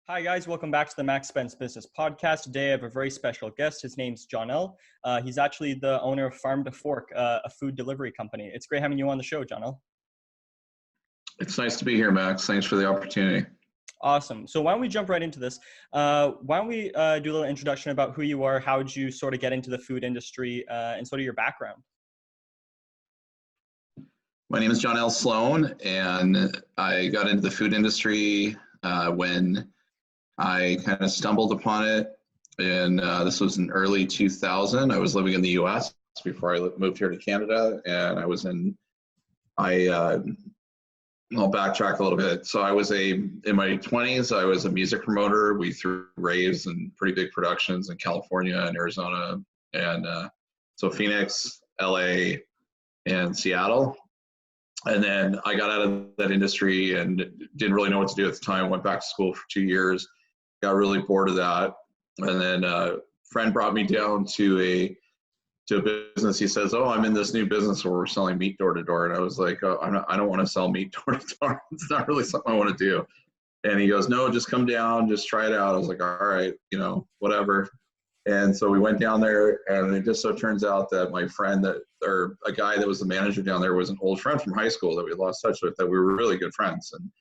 Hi guys, welcome back to the Max Spence Business Podcast. Today I have a very special guest. His name's Jonnel. He's actually the owner of Farm to Fork, a food delivery company. It's great having you on the show, Jonnel. It's nice to be here, Max. Thanks for the opportunity. Awesome. So why don't we jump right into this? Why don't we do a little introduction about who you are, how did you sort of get into the food industry, and sort of your background? My name is Jonnel Sloane, and I got into the food industry when I kind of stumbled upon it. And this was in early 2000. I was living in the US before I moved here to Canada, and I'll backtrack a little bit. So in my 20s, I was a music promoter. We threw raves and pretty big productions in California and Arizona, and so Phoenix, LA, and Seattle. And then I got out of that industry and didn't really know what to do at the time. Went back to school for 2 years, got really bored of that. And then a friend brought me down to a business. He says, "Oh, I'm in this new business where we're selling meat door to door." And I was like, "Oh, I don't want to sell meat door to door. It's not really something I want to do." And he goes, "No, just come down, just try it out." I was like, "All right, whatever." And so we went down there, and it just so turns out that my friend or a guy that was the manager down there was an old friend from high school that we lost touch with, that we were really good friends. And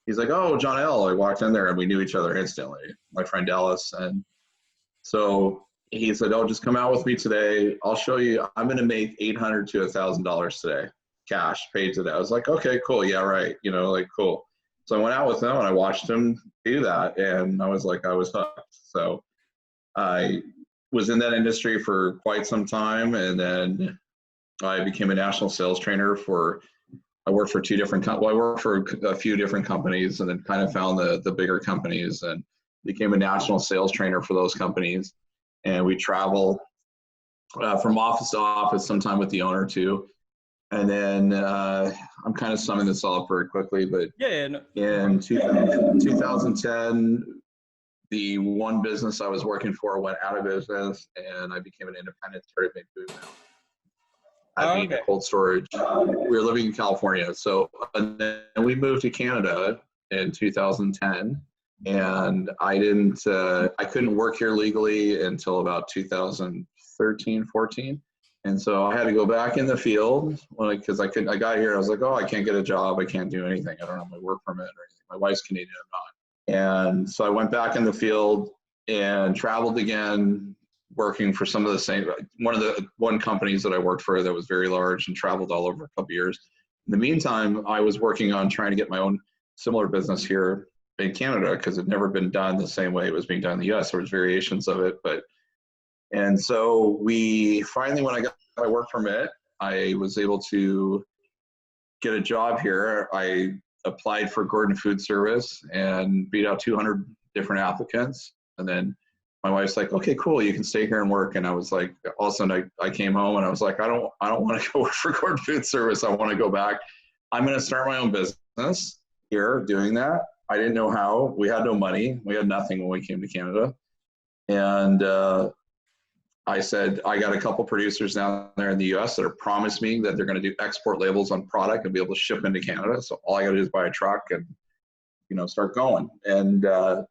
he's like, "Oh, Jonnel." I walked in there and we knew each other instantly, my friend Dallas. And so he said, "Oh, just come out with me today. I'll show you. I'm going to make $800 to $1,000 today, cash paid today." I was like, "Okay, cool. Yeah, right. Cool." So I went out with him and I watched him do that. And I was hooked. So I was in that industry for quite some time. And then I became a national sales trainer I worked for I worked for a few different companies, and then kind of found the bigger companies and became a national sales trainer for those companies. And we travel from office to office, sometime with the owner too. And then I'm kind of summing this all up very quickly, but in 2010, the one business I was working for went out of business, and I became an independent, started making food now. I mean, cold storage. We were living in California. And then we moved to Canada in 2010, and I couldn't work here legally until about 2013, 14. And so I had to go back in the field because I got here. I was like, "Oh, I can't get a job. I can't do anything. I don't have my work permit or anything. My wife's Canadian, I'm not." And so I went back in the field and traveled again, working for some of the same, one companies that I worked for that was very large, and traveled all over a couple of years. In the meantime, I was working on trying to get my own similar business here in Canada, because it had never been done the same way it was being done in the US. There was variations of it, and so when I got my work permit, I was able to get a job here. I applied for Gordon Food Service and beat out 200 different applicants. And then my wife's like, "Okay, cool, you can stay here and work." And I was like, all of a sudden I came home and I was like, I don't want to go work for Gordon Food Service. I want to go back. I'm going to start my own business here doing that. I didn't know how. We had no money. We had nothing when we came to Canada. And I said, I got a couple producers down there in the US that are promised me that they're going to do export labels on product and be able to ship into Canada. So all I got to do is buy a truck and, start going. And that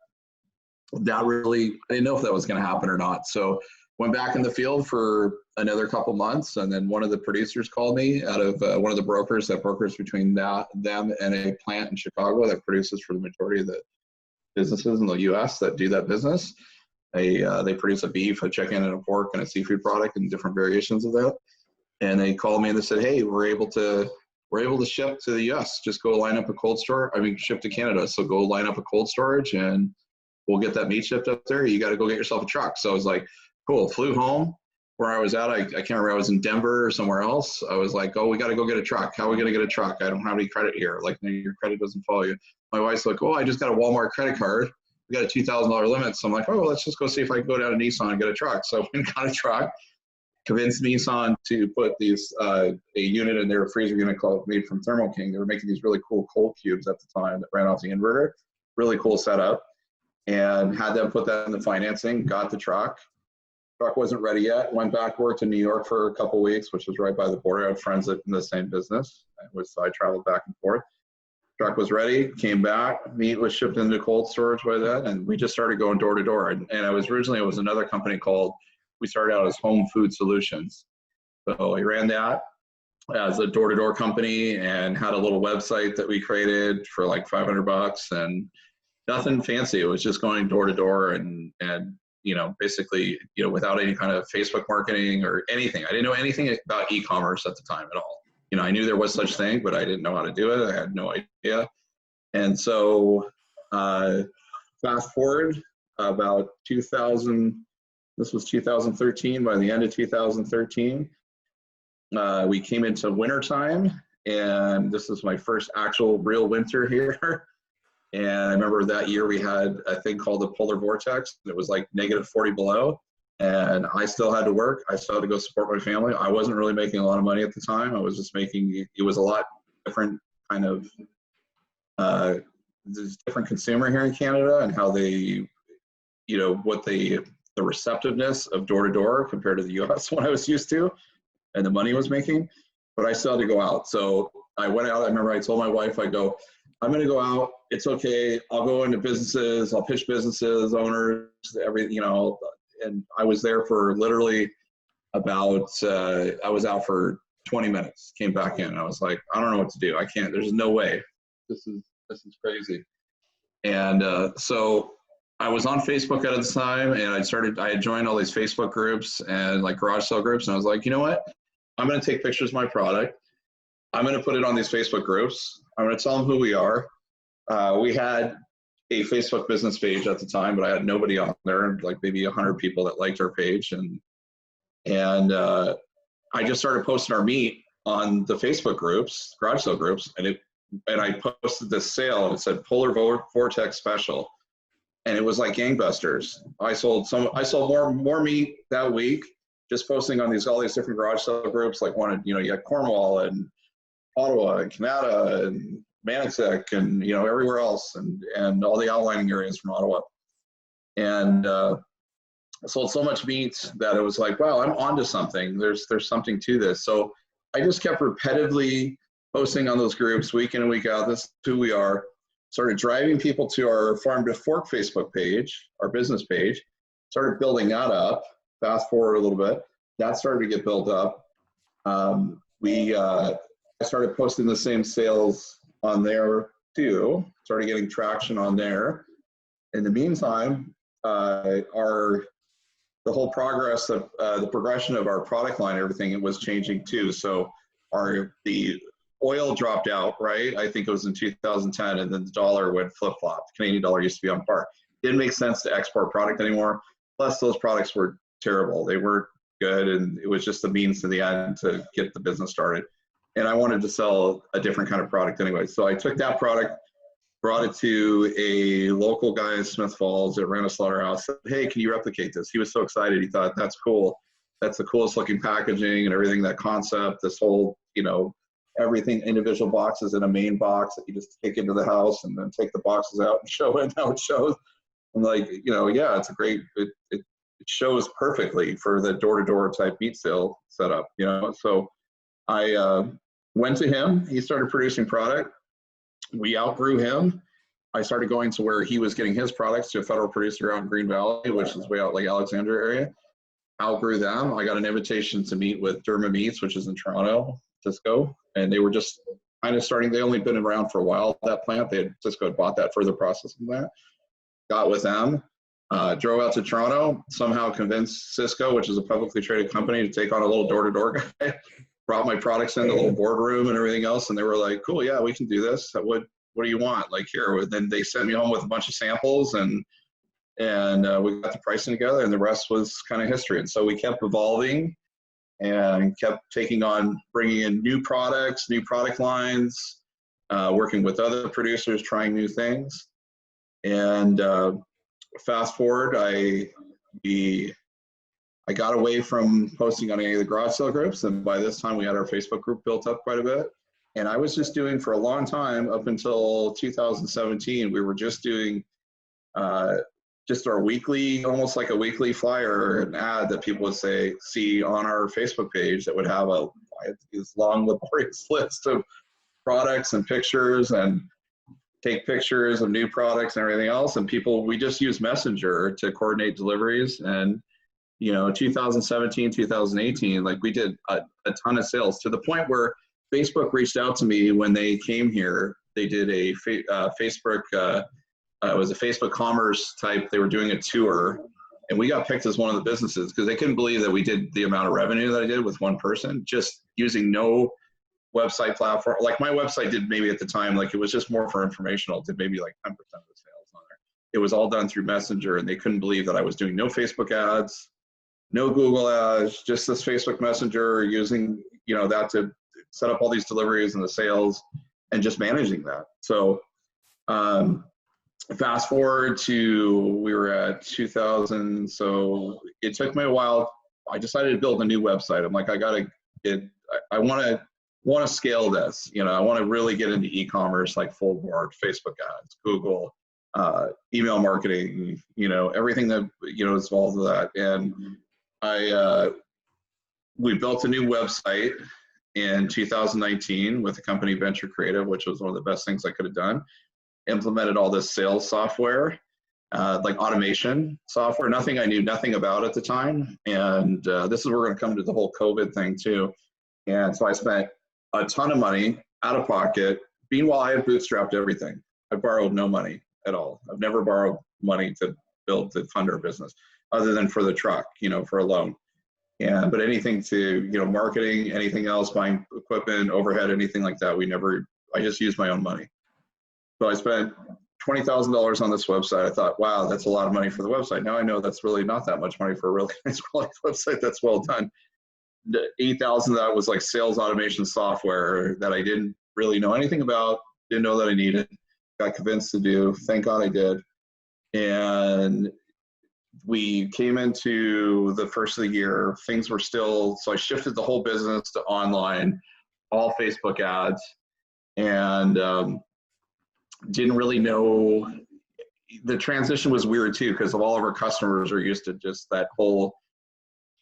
really, I didn't know if that was going to happen or not. So went back in the field for another couple months. And then one of the producers called me out of one of the brokers that brokers between them and a plant in Chicago that produces for the majority of the businesses in the US that do that business. They produce a beef, a chicken, and a pork, and a seafood product, and different variations of that. And they called me and they said, "Hey, we're able to ship to the US. Just go line up a ship to Canada. So go line up a cold storage and we'll get that meat shipped up there. You got to go get yourself a truck." So I was like, cool. Flew home. Where I was at, I can't remember. I was in Denver or somewhere else. I was like, "Oh, we got to go get a truck. How are we going to get a truck? I don't have any credit here." Like, "No, your credit doesn't follow you." My wife's like, "Oh, I just got a Walmart credit card. We got a $2,000 limit." So I'm like, "Oh, let's just go see if I can go down to Nissan and get a truck." So I went and got a truck, convinced Nissan to put a unit in their freezer unit made from Thermo King. They were making these really cool cold cubes at the time that ran off the inverter. Really cool setup. And had them put that in the financing, got the truck. Truck wasn't ready yet. Went back, worked in New York for a couple of weeks, which was right by the border. I had friends in the same business, so I traveled back and forth. Truck was ready, came back, meat was shipped into cold storage by then, and we just started going door to door. And I was originally, it was another company called, we started out as Home Food Solutions. So I ran that as a door to door company and had a little website that we created for like $500 and nothing fancy. It was just going door to door and basically, without any kind of Facebook marketing or anything. I didn't know anything about e-commerce at the time at all. I knew there was such thing, but I didn't know how to do it. I had no idea. And so fast forward about 2000, this was 2013. By the end of 2013, we came into wintertime, and this is my first actual real winter here. And I remember that year we had a thing called the polar vortex. It was like -40 below. And I still had to work. I still had to go support my family. I wasn't really making a lot of money at the time. I was just making, it was a lot different kind of, there's different consumer here in Canada and how they, the receptiveness of door to door compared to the US, what I was used to and the money I was making. But I still had to go out. So I went out. I remember I told my wife, I'm going to go out. It's okay. I'll go into businesses. I'll pitch businesses, owners, everything, and I was there for literally about, I was out for 20 minutes, came back in. I was like, I don't know what to do. I can't, there's no way. This is crazy. And so I was on Facebook at the time, and I had joined all these Facebook groups and like garage sale groups. And I was like, you know what? I'm going to take pictures of my product. I'm going to put it on these Facebook groups. I'm going to tell them who we are. We had a Facebook business page at the time, but I had nobody on there, like maybe 100 people that liked our page. And I just started posting our meat on the Facebook groups, garage sale groups, and I posted this sale, and it said Polar Vortex Special, and it was like gangbusters. I sold more meat that week, just posting on all these different garage sale groups, like you had Cornwall and Ottawa and Canada and Manitic and everywhere else, and all the outlying areas from Ottawa. And I sold so much meat that it was like, wow, I'm onto something. There's something to this. So I just kept repetitively posting on those groups week in and week out. This is who we are. Started driving people to our Farm to Fork Facebook page, our business page. Started building that up. Fast forward a little bit. That started to get built up. I started posting the same sales on there too. Started getting traction on there. In the meantime, the whole progress of the progression of our product line, everything, it was changing too. So the oil dropped out, right? I think it was in 2010, and then the dollar went flip-flop. Canadian dollar used to be on par. Didn't make sense to export product anymore. Plus, those products were terrible. They weren't good, and it was just a means to the end to get the business started. And I wanted to sell a different kind of product anyway. So I took that product, brought it to a local guy in Smith Falls that ran a slaughterhouse. Said, hey, can you replicate this? He was so excited. He thought, that's cool. That's the coolest looking packaging and everything, that concept, this whole, everything, individual boxes in a main box that you just take into the house and then take the boxes out and show it how it shows. I'm like, yeah, it's a great, it shows perfectly for the door-to-door type meat sale setup, So I went to him. He started producing product. We outgrew him. I started going to where he was getting his products, to a federal producer out in Green Valley, which is way out like Alexandria area. Outgrew them. I got an invitation to meet with Derma Meats, which is in Toronto, Cisco, and they were just kind of starting. They only been around for a while, that plant. Cisco had bought that further processing plant. Got with them. Drove out to Toronto, somehow convinced Cisco, which is a publicly traded company, to take on a little door-to-door guy. Brought my products in the little boardroom and everything else, and they were like, cool, yeah, we can do this. What do you want? Like, here. Then they sent me home with a bunch of samples, and we got the pricing together, and the rest was kind of history. And so we kept evolving and kept bringing in new products, new product lines, working with other producers, trying new things. And fast forward, I got away from posting on any of the garage sale groups, and by this time we had our Facebook group built up quite a bit. And I was just doing, for a long time, up until 2017, we were just doing just our weekly, almost like a weekly flyer, an ad that people would see on our Facebook page that would have this long laborious list of products and pictures. And take pictures of new products and everything else. And we just use Messenger to coordinate deliveries. And, 2017, 2018, like we did a ton of sales to the point where Facebook reached out to me when they came here. They did a Facebook, it was a Facebook commerce type. They were doing a tour, and we got picked as one of the businesses because they couldn't believe that we did the amount of revenue that I did with one person, just using no website platform. Like my website did maybe at the time, like it was just more for informational, did maybe like 10% of the sales on there. It was all done through Messenger, and they couldn't believe that I was doing no Facebook ads, no Google ads, just this Facebook Messenger, using, that to set up all these deliveries and the sales and just managing that. So fast forward to, we were at 2000. So it took me a while. I decided to build a new website. I'm like, I want to scale this. I want to really get into e-commerce, like full board, Facebook ads, Google, email marketing, everything that, is involved with that. And we built a new website in 2019 with the company Venture Creative, which was one of the best things I could have done. Implemented all this sales software, like automation software, nothing I knew nothing about at the time. And this is where we're going to come to the whole COVID thing too. And so I spent a ton of money out of pocket. Meanwhile, I had bootstrapped everything. I borrowed no money at all. I've never borrowed money to fund our business, other than for the truck, for a loan. But anything to, marketing, anything else, buying equipment, overhead, anything like that, I just used my own money. So I spent $20,000 on this website. I thought, wow, that's a lot of money for the website. Now I know that's really not that much money for a really nice quality website that's well done. The $8,000 of that was like sales automation software that I didn't really know anything about, didn't know that I needed, got convinced to do. Thank God I did. And we came into the first of the year, things were still, so I shifted the whole business to online, all Facebook ads, and didn't really know. The transition was weird too, because all of our customers are used to just that whole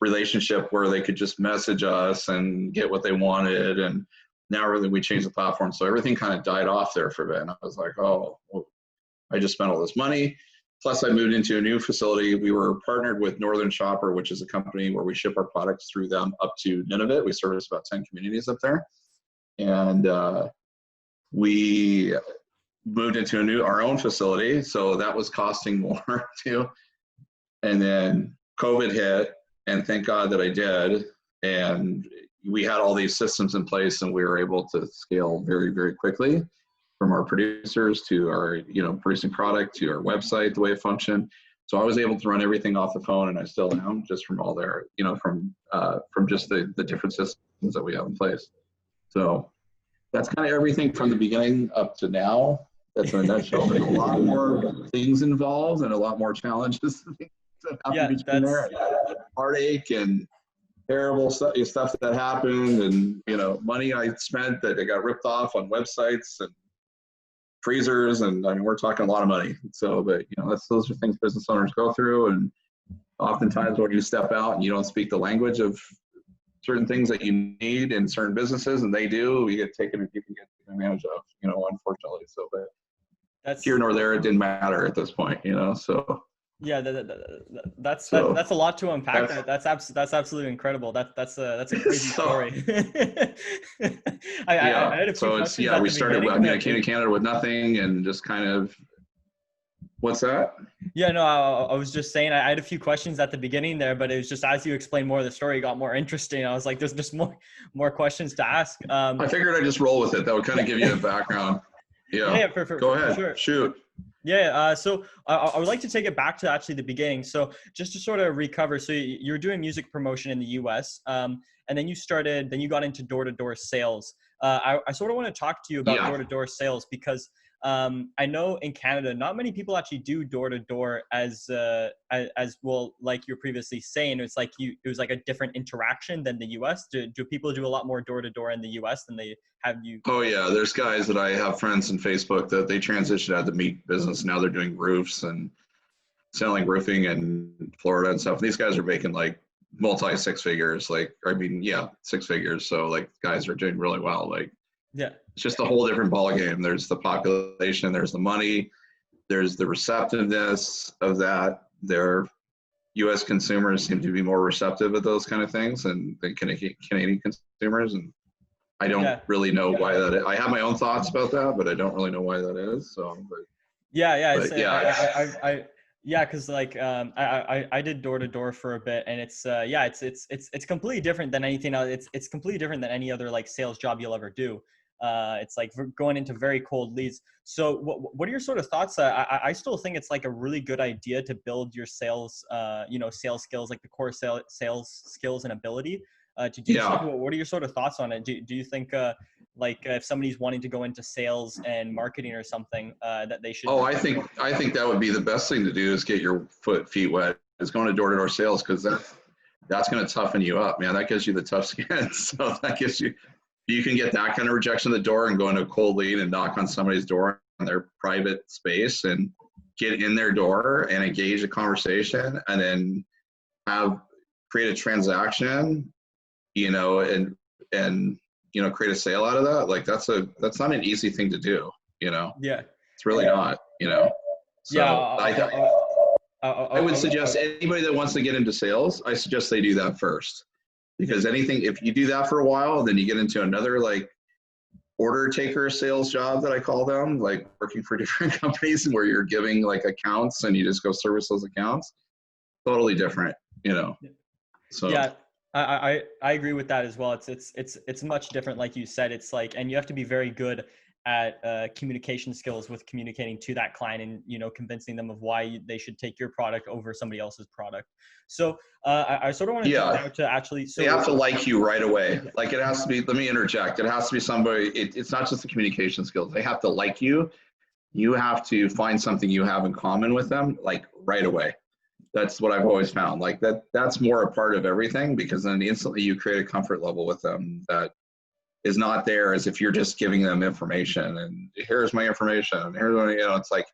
relationship where they could just message us and get what they wanted. And now really we changed the platform. So everything kind of died off there for a bit. And I was like, oh, well, I just spent all this money. Plus I moved into a new facility. We were partnered with Northern Shopper, which is a company where we ship our products through them up to Nunavut. We service about 10 communities up there. And we moved into our own facility. So that was costing more too. And then COVID hit, and thank God that I did. And we had all these systems in place, and we were able to scale very, very quickly, from our producers to our, producing product to our website, the way it functioned. So I was able to run everything off the phone, and I still am, just from all their, from just the different systems that we have in place. So that's kind of everything from the beginning up to now. That's in a nutshell. There's a lot more things involved and a lot more challenges that happen between there. Heartache and terrible stuff that happened, and money I spent that I got ripped off on websites and freezers, and I mean, we're talking a lot of money. So, but those are things business owners go through, and oftentimes when you step out and you don't speak the language of certain things that you need in certain businesses, and they do, you can get taken advantage of, unfortunately. So, but that's here nor there. It didn't matter at this point, so. Yeah, that's a lot to unpack. That's absolutely incredible. That's a crazy story. I had a few questions we started. I came to Canada with nothing, and just kind of. What's that? Yeah, no, I was just saying I had a few questions at the beginning there, but it was just as you explained more of the story, it got more interesting. I was like, there's just more questions to ask. I figured I'd just roll with it. That would kind of give you a background. Yeah. Go ahead. Sure. Shoot. Yeah, so I would like to take it back to actually the beginning. So just to sort of recover, so you were doing music promotion in the US, and then you got into door-to-door sales. I sort of want to talk to you about door-to-door sales, because I know in Canada, not many people actually do door-to-door as well, like you were previously saying. It was like a different interaction than the US. Do people do a lot more door-to-door in the US than they have you? Oh yeah, there's guys that I have friends on Facebook that they transitioned out of the meat business. Now they're doing roofs and selling roofing in Florida and stuff. These guys are making like multi 6 figures, 6 figures. So like guys are doing really well. it's just a whole different ballgame. There's the population, there's the money, there's the receptiveness of that. U.S. consumers seem to be more receptive of those kind of things than Canadian consumers, and I don't really know why that is. I have my own thoughts about that, but I don't really know why that is. So, because like I did door to door for a bit, and it's completely different than anything else. It's completely different than any other like sales job you'll ever do. It's like going into very cold leads. So what are your sort of thoughts? I still think it's like a really good idea to build your sales, sales skills, like the core sales skills and ability. What are your sort of thoughts on it? Do you think if somebody's wanting to go into sales and marketing or something, that they should? Oh, I think that would be the best thing to do is get your feet wet. Is going to door sales, because that's going to toughen you up, man. That gives you the tough skin. So that gives you can get that kind of rejection at the door and go into a cold lead and knock on somebody's door in their private space and get in their door and engage a conversation and then create a transaction, and create a sale out of that. Like that's not an easy thing to do, Yeah. It's really not, So I would suggest anybody that wants to get into sales, I suggest they do that first. Because if you do that for a while, then you get into another like order taker sales job that I call them, like working for different companies where you're giving like accounts and you just go service those accounts. Totally different, So yeah, I agree with that as well. It's much different, like you said. It's like, and you have to be very good at communication skills with communicating to that client and convincing them of why they should take your product over somebody else's product. So I sort of want to jump out to actually. So they have to like you right away. Like it has to be. Let me interject. It has to be somebody. It's not just the communication skills. They have to like you. You have to find something you have in common with them, like right away. That's what I've always found. Like that's more a part of everything, because then instantly you create a comfort level with them that is not there as if you're just giving them information and here's my information and here's what, it's like,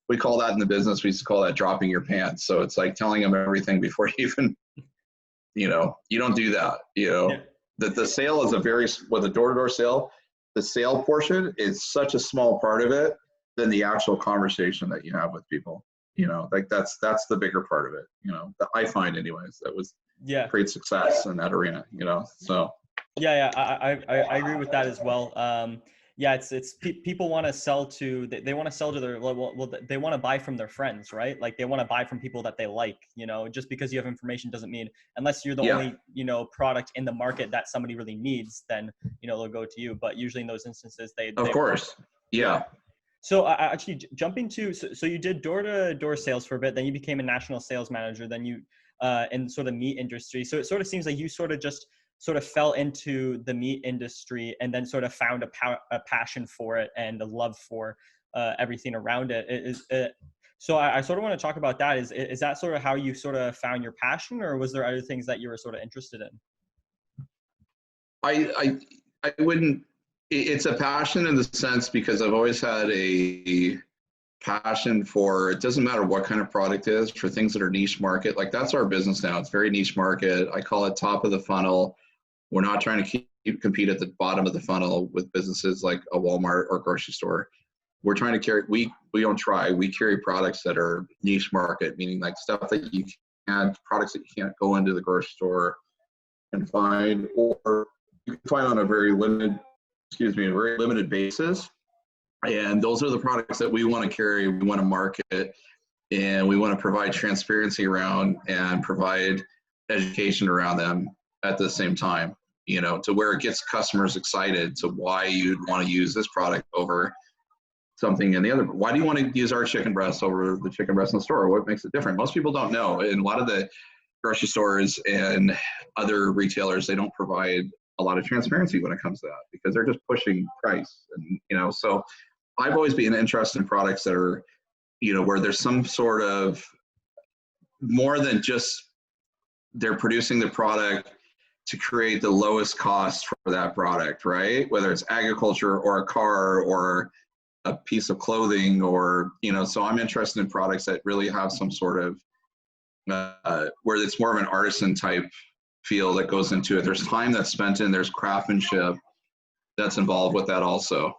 we call that in the business, we used to call that dropping your pants. So it's like telling them everything before you even, you don't do that, that the sale is with a door-to-door sale, the sale portion is such a small part of it than the actual conversation that you have with people, like that's the bigger part of it, that I find anyways, that was great success in that arena, so. Yeah, I agree with that as well. It's people want to sell to, they want to sell to their, they want to buy from their friends, right? Like they want to buy from people that they like, just because you have information doesn't mean, unless you're the only, product in the market that somebody really needs, then, they'll go to you. But usually in those instances, of course. Yeah. So actually jumping to, so you did door-to-door sales for a bit, then you became a national sales manager, then you, in sort of meat industry. So it sort of seems like you sort of fell into the meat industry and then sort of found a passion for it and a love for everything around it. So I sort of want to talk about that. Is that sort of how you sort of found your passion, or was there other things that you were sort of interested in? I wouldn't, it's a passion in the sense because I've always had a passion for, it doesn't matter what kind of product it is, for things that are niche market. Like that's our business now. It's very niche market. I call it top of the funnel. We're not trying to compete at the bottom of the funnel with businesses like a Walmart or grocery store. We're trying to carry, we don't try, we carry products that are niche market, meaning like stuff that you can't, products that you can't go into the grocery store and find, or you can find on a very limited basis. And those are the products that we want to carry, we want to market, and we want to provide transparency around and provide education around them at the same time, to where it gets customers excited to why you'd want to use this product over something in the other. Why do you want to use our chicken breast over the chicken breast in the store? What makes it different? Most people don't know. And a lot of the grocery stores and other retailers, they don't provide a lot of transparency when it comes to that, because they're just pushing price. And, so I've always been interested in products that are, where there's some sort of more than just they're producing the product to create the lowest cost for that product, right? Whether it's agriculture or a car or a piece of clothing or, so I'm interested in products that really have some sort of, where it's more of an artisan type feel that goes into it. There's time that's spent in, there's craftsmanship, that's involved with that also.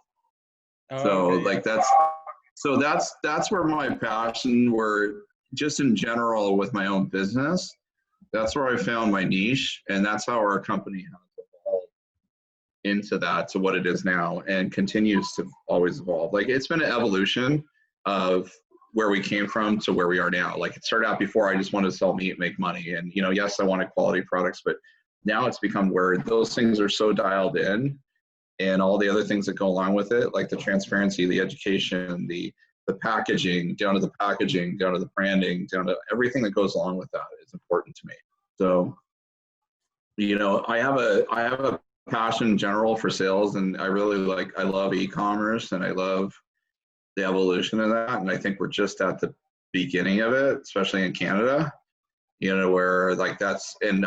Oh, So okay, like that's where my passion were, just in general with my own business. That's where I found my niche, and that's how our company has evolved into that to what it is now, and continues to always evolve. Like, it's been an evolution of where we came from to where we are now. Like, it started out before I just wanted to sell meat and make money, and yes, I wanted quality products, but now it's become where those things are so dialed in, and all the other things that go along with it, like the transparency, the education, the packaging, down to the packaging, down to the branding, down to everything that goes along with that is important to me. So, I have a passion in general for sales, and I love e-commerce, and I love the evolution of that. And I think we're just at the beginning of it, especially in Canada, where like and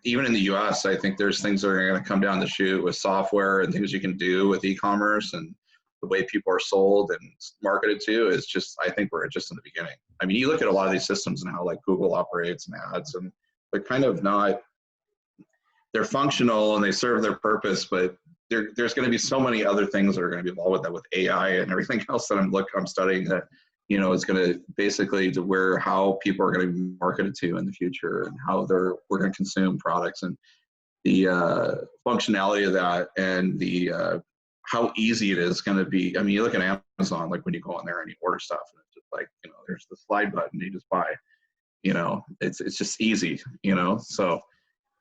even in the US, I think there's things that are going to come down the chute with software and things you can do with e-commerce, and the way people are sold and marketed to is just, I think we're just in the beginning. I mean, you look at a lot of these systems and how like Google operates and ads, and they're kind of they're functional and they serve their purpose, but there's going to be so many other things that are going to be involved with that, with AI and everything else that I'm studying, that is going to basically to how people are going to be marketed to in the future, and how we're going to consume products, and the functionality of that, and the how easy it is going to be. I mean, you look at Amazon, like when you go on there and you order stuff, and it's just like, there's the slide button, you just buy. It's just easy. So,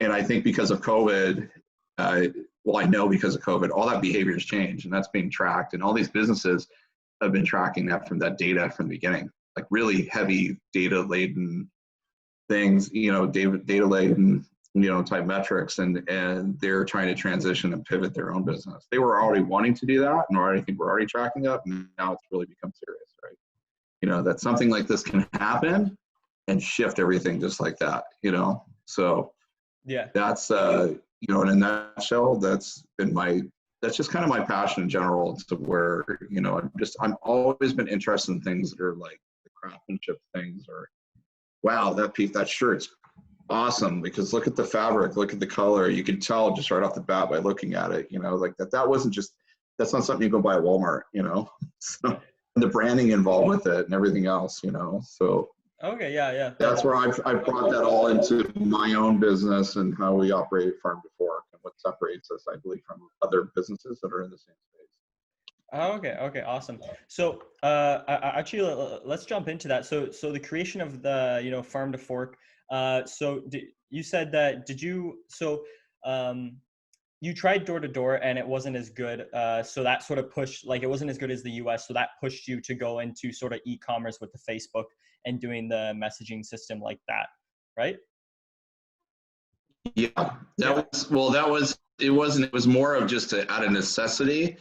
and I think because of COVID, I know because of COVID, all that behavior has changed, and that's being tracked, and all these businesses have been tracking that from that data from the beginning, like really heavy data laden things, data laden, type metrics, and they're trying to transition and pivot their own business. They were already wanting to do that, and I think we're already tracking that, and now it's really become serious, right? That something like this can happen and shift everything just like that, So yeah, that's in a nutshell, that's just kind of my passion in general, to where, I'm always been interested in things that are like the craftsmanship things, or wow, that shirt's awesome because look at the fabric, look at the color. You can tell just right off the bat by looking at it, like that's not something you go buy at Walmart, So, and the branding involved with it and everything else, So okay, yeah. that's where I've brought that all into my own business and how we operate Farm to Fork, and what separates us, I believe, from other businesses that are in the same space. Oh, okay, awesome. So, actually, let's jump into that. So the creation of the, Farm to Fork. You said that, you tried door to door and it wasn't as good. So that sort of pushed, like, it wasn't as good as the US. So that pushed you to go into sort of e-commerce with the Facebook and doing the messaging system like that, right? Yeah, it was more of just out of necessity,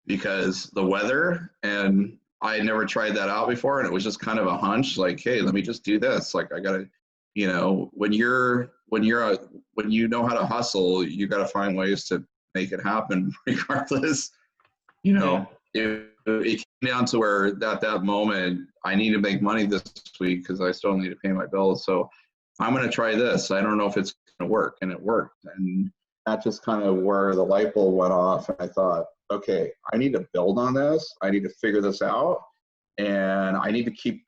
because the weather, and I had never tried that out before, and it was just kind of a hunch, like, hey, let me just do this. Like, I gotta, when you know how to hustle, you got to find ways to make it happen regardless. It came down to where at that moment, I need to make money this week because I still need to pay my bills. So I'm going to try this. I don't know if it's going to work. And it worked. And that's just kind of where the light bulb went off. And I thought, okay, I need to build on this. I need to figure this out. And I need to keep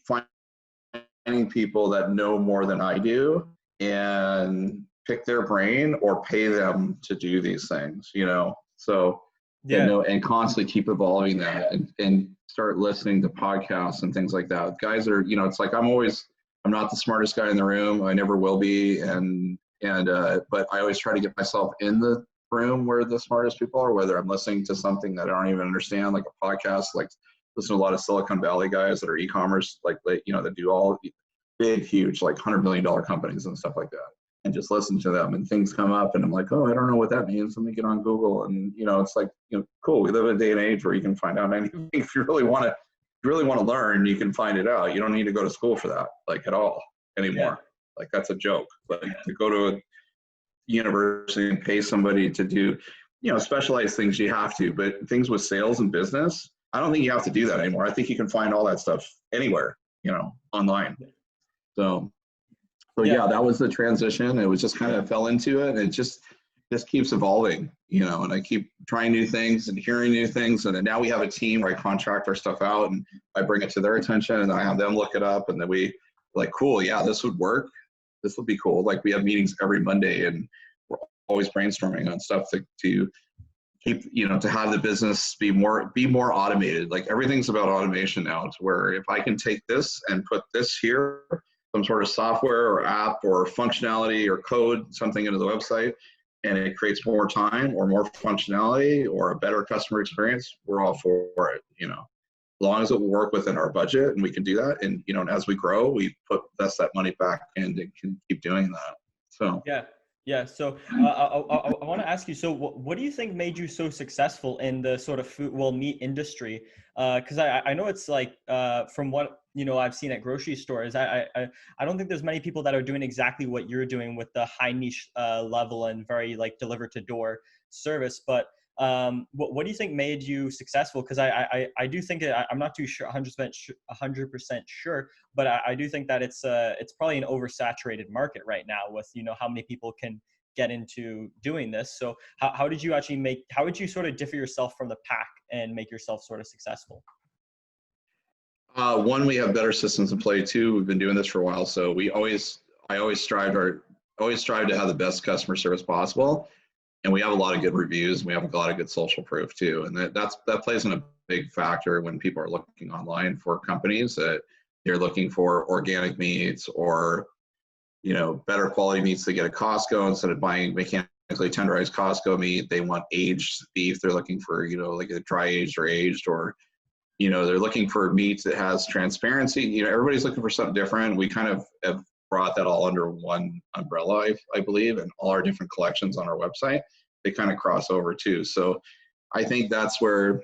finding people that know more than I do, and pick their brain or pay them to do these things, So, Yeah. and constantly keep evolving that, and start listening to podcasts and things like that. Guys are, it's like, I'm not the smartest guy in the room. I never will be. But I always try to get myself in the room where the smartest people are, whether I'm listening to something that I don't even understand, like a podcast, like listen to a lot of Silicon Valley guys that are e-commerce, that do all big, huge, like $100 million companies and stuff like that. And just listen to them, and things come up, and I'm like, oh, I don't know what that means. Let me get on Google, and it's like, cool. We live in a day and age where you can find out anything. If you really want to learn, you can find it out. You don't need to go to school for that, like, at all anymore. Yeah. Like, that's a joke. Like, to go to a university and pay somebody to do, specialized things, you have to. But things with sales and business, I don't think you have to do that anymore. I think you can find all that stuff anywhere, online. So yeah, that was the transition. It was just kind of fell into it. And it just, this keeps evolving, and I keep trying new things and hearing new things. And then now we have a team where I contract our stuff out and I bring it to their attention and I have them look it up. And then we like, cool, yeah, this would work. This would be cool. Like we have meetings every Monday and we're always brainstorming on stuff to keep, to have the business be more automated. Like everything's about automation now. It's where if I can take this and put this here, some sort of software or app or functionality or code, something into the website, and it creates more time or more functionality or a better customer experience, we're all for it, as long as it will work within our budget and we can do that. And, and as we grow, we invest that money back and can keep doing that. So, yeah. Yeah. So I want to ask you, so what do you think made you so successful in the sort of meat industry? Because I know it's like from what, I've seen at grocery stores, I don't think there's many people that are doing exactly what you're doing with the high niche level and very like deliver to door service. But what do you think made you successful? Because I do think I'm not too sure 100% sure, but I do think that it's probably an oversaturated market right now with how many people can get into doing this. So how did you actually how would you sort of differ yourself from the pack and make yourself sort of successful? One, we have better systems in play. Two, we've been doing this for a while, so I always strive to have the best customer service possible. And we have a lot of good reviews. And we have a lot of good social proof too. And that plays in a big factor when people are looking online for companies that they're looking for organic meats or, better quality meats they get at Costco instead of buying mechanically tenderized Costco meat. They want aged beef. They're looking for, like a dry aged or aged, or, they're looking for meat that has transparency. Everybody's looking for something different. We kind of have brought that all under one umbrella, I believe, and all our different collections on our website, they kind of cross over too. So I think that's where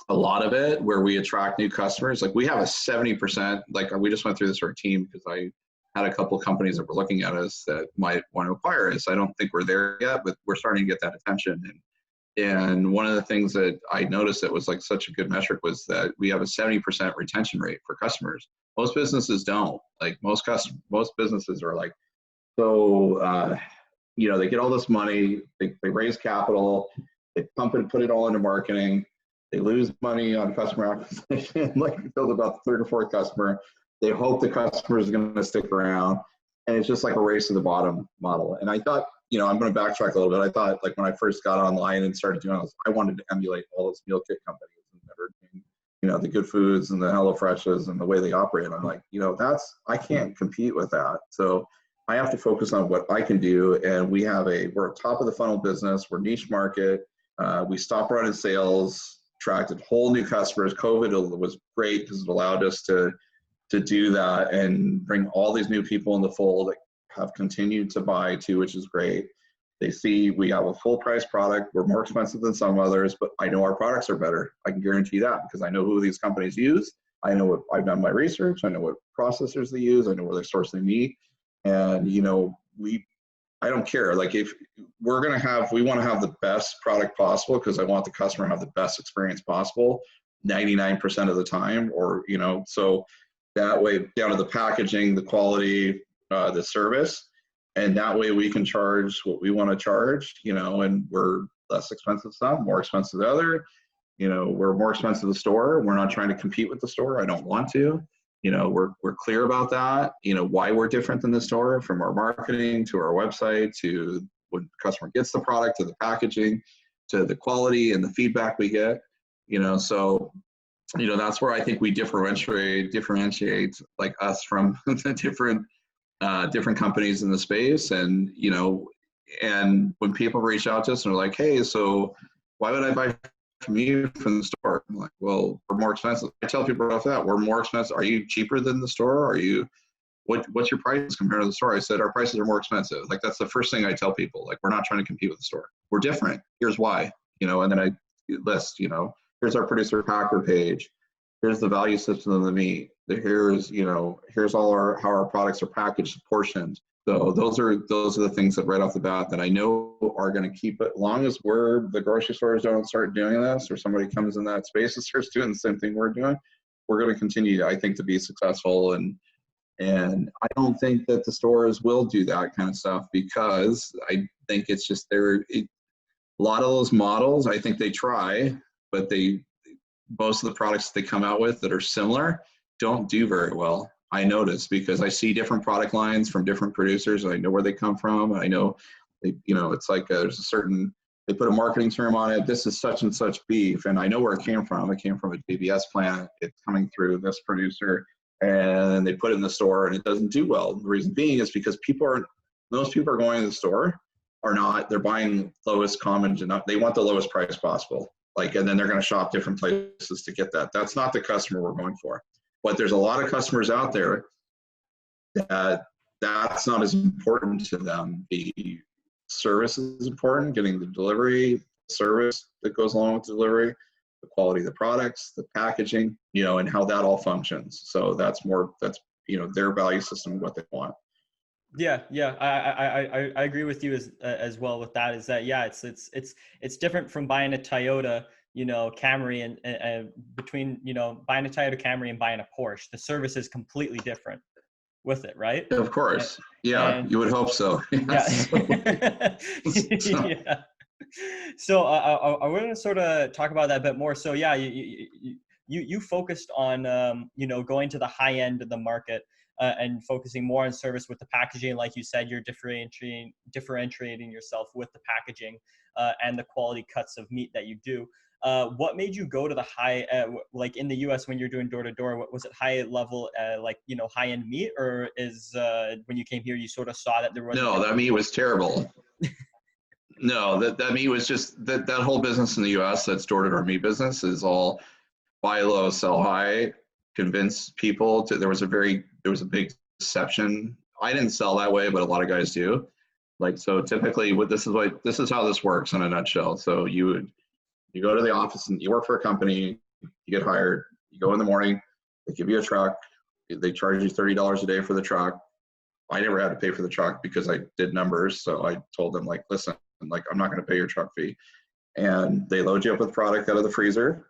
a lot of it, where we attract new customers, like we have a 70%, like we just went through this with our team because I had a couple of companies that were looking at us that might want to acquire us. I don't think we're there yet, but we're starting to get that attention. And one of the things that I noticed that was like such a good metric was that we have a 70% retention rate for customers. Most businesses don't. Like most businesses are like, so, they get all this money, they raise capital, they pump and put it all into marketing, they lose money on customer acquisition, like build about the third or fourth customer. They hope the customer is going to stick around. And it's just like a race to the bottom model. And I thought, I'm going to backtrack a little bit. I thought like when I first got online and started doing this, I wanted to emulate all those meal kit companies that are doing, the Good Foods and the HelloFreshes and the way they operate. I'm like, I can't compete with that. So I have to focus on what I can do. And we're a top of the funnel business. We're niche market. We stopped running sales, attracted whole new customers. COVID was great because it allowed us to do that and bring all these new people in the fold that have continued to buy too, which is great. They see we have a full price product. We're more expensive than some others, but I know our products are better. I can guarantee that because I know who these companies use. I know what I've done my research. I know what processors they use. I know where they source their meat. And, I don't care. Like if we want to have the best product possible because I want the customer to have the best experience possible 99% of the time, or, so that way down to the packaging, the quality, the service, and that way we can charge what we want to charge, and we're less expensive some, more expensive the other, we're more expensive the store. We're not trying to compete with the store. I don't want to, we're clear about that, why we're different than the store, from our marketing to our website, to when the customer gets the product, to the packaging, to the quality and the feedback we get, so that's where I think we differentiate like us from the different companies in the space. And, and when people reach out to us and are like, hey, so why would I buy from you from the store? I'm like, well, we're more expensive. I tell people right off that we're more expensive. Are you cheaper than the store? Are you, what's your price compared to the store? I said, our prices are more expensive. Like, that's the first thing I tell people. Like, we're not trying to compete with the store. We're different. Here's why, and then I list, here's our producer packer page. Here's the value system of the meat. Here's all how our products are packaged, portioned. So those are the things that right off the bat that I know are going to keep it. As long as the grocery stores don't start doing this, or somebody comes in that space and starts doing the same thing we're doing, we're going to continue, I think, to be successful. And And I don't think that the stores will do that kind of stuff, because I think it's just a lot of those models, I think they try, but most of the products they come out with that are similar don't do very well. I notice, because I see different product lines from different producers, and I know where they come from. I know, it's like there's a certain, they put a marketing term on it. This is such and such beef, and I know where it came from. It came from a JBS plant. It's coming through this producer, and they put it in the store, and it doesn't do well. The reason being is because most people are going to the store are not. They're buying lowest common. They want the lowest price possible. And then they're going to shop different places to get that. That's not the customer we're going for. But there's a lot of customers out there that that's not as important to them. The service is important, getting the delivery, service that goes along with delivery, the quality of the products, the packaging, and how that all functions. So that's their value system, what they want. Yeah, I agree with you as well with that. Is that it's different from buying a Toyota Camry and between buying a Toyota Camry and buying a Porsche. The service is completely different with it, right? Of course, you would hope so. Yes. Yeah. Yeah. So I want to sort of talk about that a bit more. So yeah, you focused on going to the high end of the market. And focusing more on service with the packaging. Like you said, you're differentiating yourself with the packaging and the quality cuts of meat that you do. What made you go to the high, like in the US when you're doing door to door, was it high level, high end meat, or when you came here, you sort of saw that there was No, that meat was terrible. No, that meat was just that whole business in the US, that's door to door meat business, is all buy low, sell high. Convince people there was a big deception. I didn't sell that way, but a lot of guys do. So typically this is how this works in a nutshell. So you go to the office and you work for a company, you get hired, you go in the morning, they give you a truck, they charge you $30 a day for the truck. I never had to pay for the truck because I did numbers. So I told them, listen, I'm not going to pay your truck fee. And they load you up with product out of the freezer.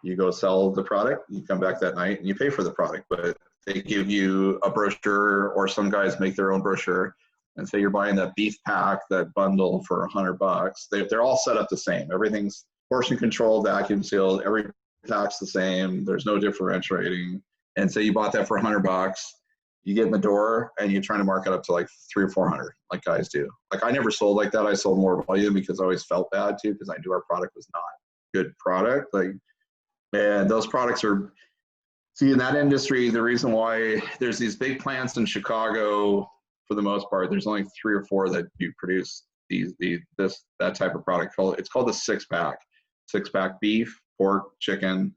You go sell the product, you come back that night and you pay for the product, but they give you a brochure, or some guys make their own brochure and say you're buying that beef pack, that bundle for $100. They're all set up the same. Everything's portion controlled, vacuum sealed, every pack's the same. There's no differentiating. And say you bought that for $100, you get in the door and you're trying to mark it up to $300 or $400, like guys do. I never sold like that. I sold more volume because I always felt bad too, because I knew our product was not good product. And those products are, in that industry, the reason why there's these big plants in Chicago, for the most part, there's only 3 or 4 that do produce that type of product. It's called the six-pack beef, pork, chicken,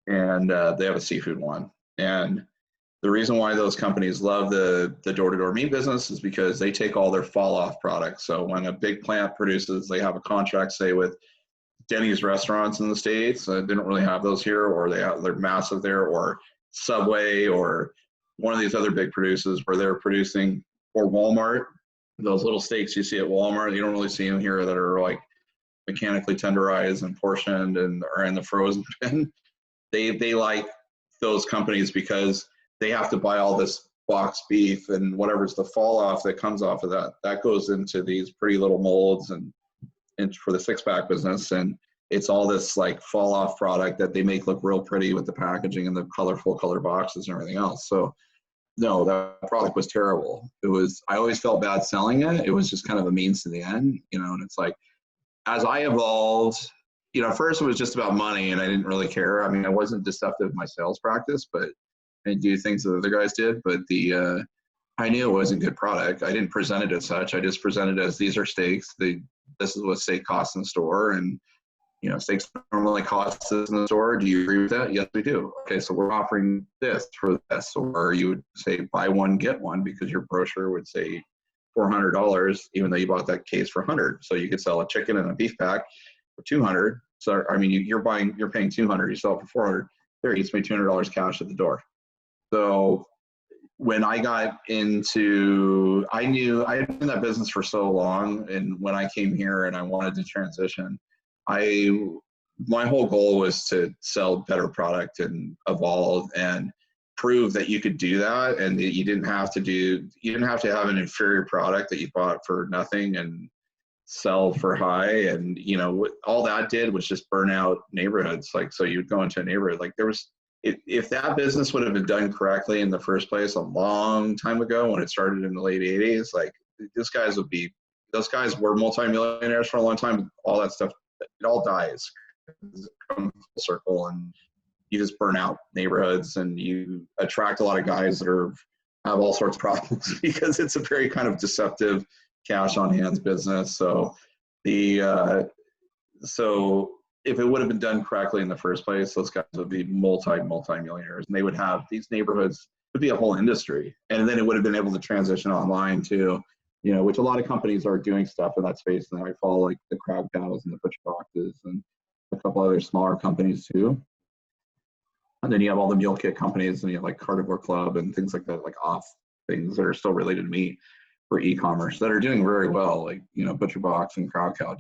and they have a seafood one. And the reason why those companies love the door-to-door meat business is because they take all their fall-off products. So when a big plant produces, they have a contract, say, with Denny's restaurants in the States. They don't really have those here, or they're massive there, or Subway, or one of these other big producers where they're producing, or Walmart. Those little steaks you see at Walmart, you don't really see them here, that are mechanically tenderized and portioned and are in the frozen bin. They like those companies because they have to buy all this box beef, and whatever's the fall off that comes off of that goes into these pretty little molds and for the six-pack business, and it's all this fall off product that they make look real pretty with the packaging and the colorful color boxes and everything else. So no, that product was terrible. I always felt bad selling it. It was just kind of a means to the end, and it's as I evolved, first it was just about money and I didn't really care. I mean, I wasn't deceptive in my sales practice, but I didn't do things that other guys did, but I knew it wasn't a good product. I didn't present it as such. I just presented it as, these are steaks. This is what steak costs in the store. And, steaks normally cost this in the store. Do you agree with that? Yes, we do. Okay, so we're offering this for this. Or you would say buy one, get one, because your brochure would say $400, even though you bought that case for $100. So you could sell a chicken and a beef pack for $200. So, I mean, you're paying $200, you sell it for $400. There, you spend $200 cash at the door. So when I got into, I had been in that business for so long, and when I came here and I wanted to transition, my whole goal was to sell better product and evolve. And prove that you could do that, and that you didn't have to have an inferior product that you bought for nothing and sell for high. And all that did was just burn out neighborhoods. Like, so you'd go into a neighborhood, like there was, if that business would have been done correctly in the first place a long time ago when it started in the late 80s, like those guys were multimillionaires for a long time. All that stuff, it all dies. It comes full circle, and you just burn out neighborhoods, and you attract a lot of guys that have all sorts of problems because it's a very kind of deceptive cash on hands business. So so if it would have been done correctly in the first place, those guys would be multimillionaires, and they would have these neighborhoods, would be a whole industry. And then it would have been able to transition online too, which a lot of companies are doing stuff in that space. And I follow like the Crowd Cows and the Butcher Boxes and a couple other smaller companies too. And then you have all the meal kit companies, and you have like Carnivore Club and things like that, like off things that are still related to meat for e-commerce that are doing very well. Like, Butcher Box and Crowd Cow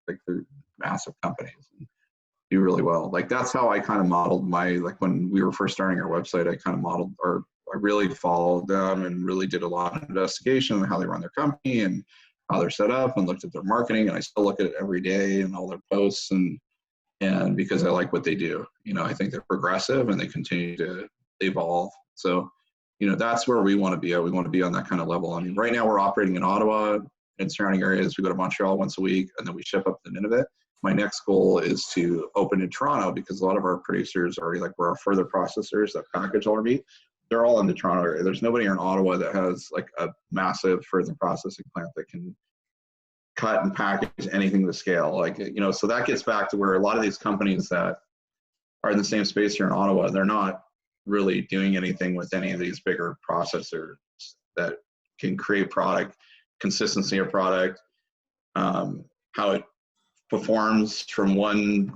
like they're massive companies and do really well. Like that's how I kind of modeled like when we were first starting our website, I kind of modeled, or I really followed them and really did a lot of investigation on how they run their company and how they're set up, and looked at their marketing. And I still look at it every day and all their posts, and because I like what they do. I think they're progressive and they continue to evolve. So, that's where we want to be at. We want to be on that kind of level. I mean, right now we're operating in Ottawa and surrounding areas. We go to Montreal once a week, and then we ship up to Nunavut. My next goal is to open in Toronto, because a lot of our producers are like, we're our further processors that package all our meat. They're all in the Toronto area. There's nobody here in Ottawa that has like a massive further processing plant that can cut and package anything to scale. Like, so that gets back to where a lot of these companies that are in the same space here in Ottawa, they're not really doing anything with any of these bigger processors that can create product, consistency of product, how it performs from one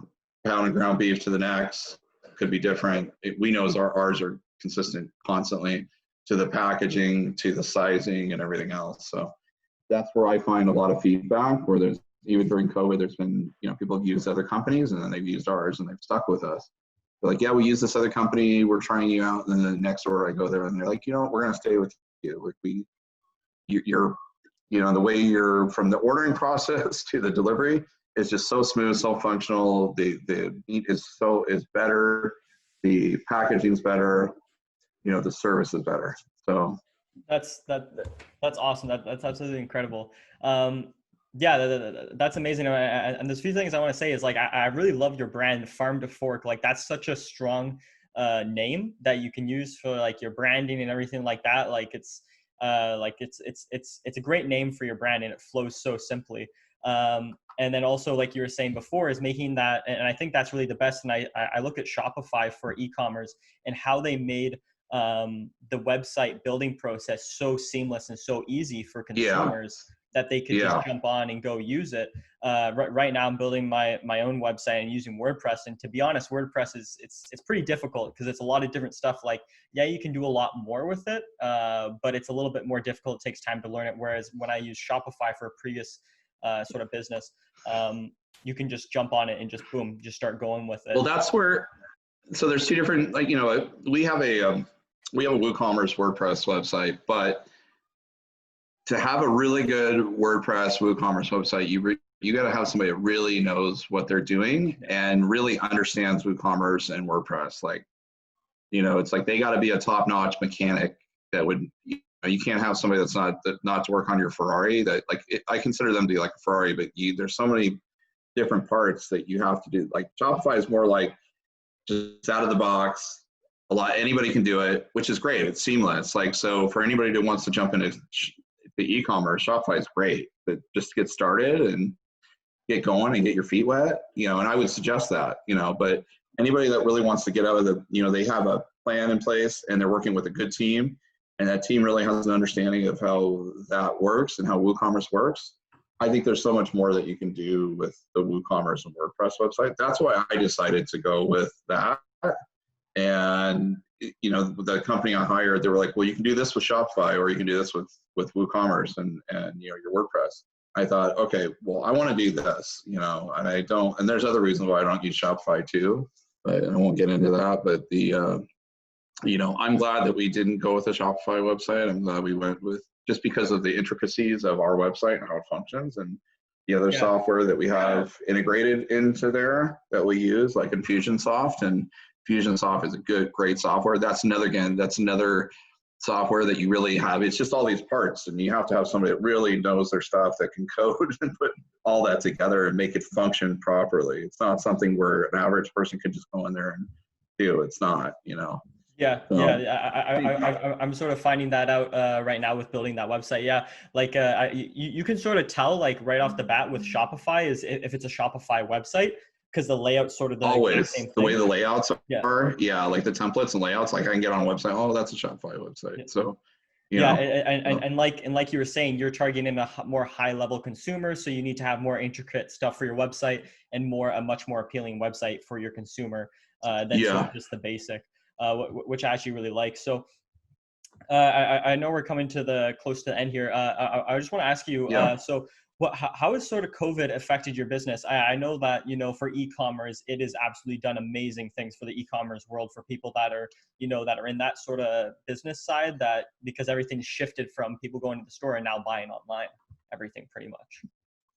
pound of ground beef to the next could be different. We know ours are consistent constantly, to the packaging, to the sizing, and everything else. So that's where I find a lot of feedback, where there's, even during COVID, there's been, people have used other companies and then they've used ours and they've stuck with us. They're like, yeah, we use this other company, we're trying you out. And then the next order I go there and they're like, we're going to stay with you. Like you're, the way you're, from the ordering process to the delivery is just so smooth, so functional. The meat is better. The packaging is better. The service is better. So that's awesome. That's absolutely incredible. That's amazing. And there's a few things I want to say is like, I really love your brand, Farm to Fork. Like that's such a strong name that you can use for like your branding and everything like that. Like it's a great name for your brand, and it flows so simply. And then also, like you were saying before, is making that, and I think that's really the best. And I look at Shopify for e-commerce and how they made the website building process so seamless and so easy for consumers that they could just jump on and go use it. Right now I'm building my own website and using WordPress. And to be honest, WordPress it's pretty difficult because it's a lot of different stuff. Like, you can do a lot more with it, but it's a little bit more difficult. It takes time to learn it. Whereas when I use Shopify for a previous sort of business, you can just jump on it and just boom, just start going with it. Well, that's where, so there's two different, like, we have a WooCommerce WordPress website, but to have a really good WordPress WooCommerce website, you got to have somebody that really knows what they're doing and really understands WooCommerce and WordPress. Like, it's like they got to be a top-notch mechanic that would, you can't have somebody that's not to work on your Ferrari. That I consider them to be like a Ferrari, but there's so many different parts that you have to do. Like Shopify is more like just out of the box. Anybody can do it, which is great. It's seamless. Like, so for anybody who wants to jump into the e-commerce, Shopify is great. But just get started and get going and get your feet wet, and I would suggest that, but anybody that really wants to get out of they have a plan in place and they're working with a good team, and that team really has an understanding of how that works and how WooCommerce works. I think there's so much more that you can do with the WooCommerce and WordPress website. That's why I decided to go with that. And, the company I hired, they were like, well, you can do this with Shopify, or you can do this with WooCommerce and your WordPress. I thought, okay, well, I want to do this, and I don't, and there's other reasons why I don't use Shopify too, but I won't get into that. But I'm glad that we didn't go with a Shopify website. I'm glad we went with, just because of the intricacies of our website and how it functions, and the other Yeah. software that we have integrated into there that we use, like Infusionsoft. And Infusionsoft is a great software. That's another software that you really have. It's just all these parts, and you have to have somebody that really knows their stuff, that can code and put all that together and make it function properly. It's not something where an average person could just go in there and do. It's not, Yeah, So, I'm sort of finding that out right now with building that website. Yeah, like you can sort of tell like right off the bat with Shopify is if it's a Shopify website, because the layout's sort of the exact always same the way thing. the layouts Yeah. are, yeah, like the templates and layouts, like I can get on a website, oh, that's a Shopify website. Yeah. So, Yeah, and like you were saying, you're targeting a more high level consumer, so you need to have more intricate stuff for your website and a much more appealing website for your consumer than sort yeah, of just the basic, which I actually really like. So I know we're coming to the close to the end here. I just want to ask you, yeah. so how has sort of COVID affected your business? I know that, for e-commerce, it has absolutely done amazing things for the e-commerce world for people that are, that are in that sort of business side, that because everything's shifted from people going to the store and now buying online, everything pretty much.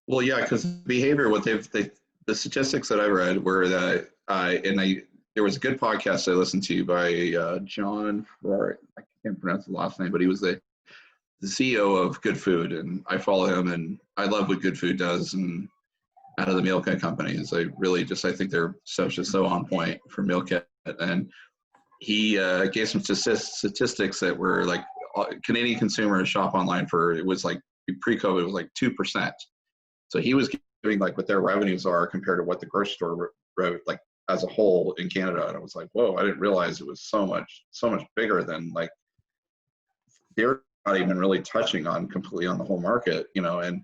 Well, yeah, because behavior, the statistics that I read were that, there was a good podcast I listened to by John, or I can't pronounce the last name, but he was the CEO of Good Food, and I follow him, and I love what Good Food does, and out of the meal kit companies, I think their stuff's just so on point for meal kit. And he gave some statistics that were like Canadian consumers shop online for, it was like pre-COVID, it was like 2%. So he was giving like what their revenues are compared to what the grocery store like as a whole in Canada. And I was like, whoa, I didn't realize it was so much bigger than, like, they're not even really touching on completely on the whole market, and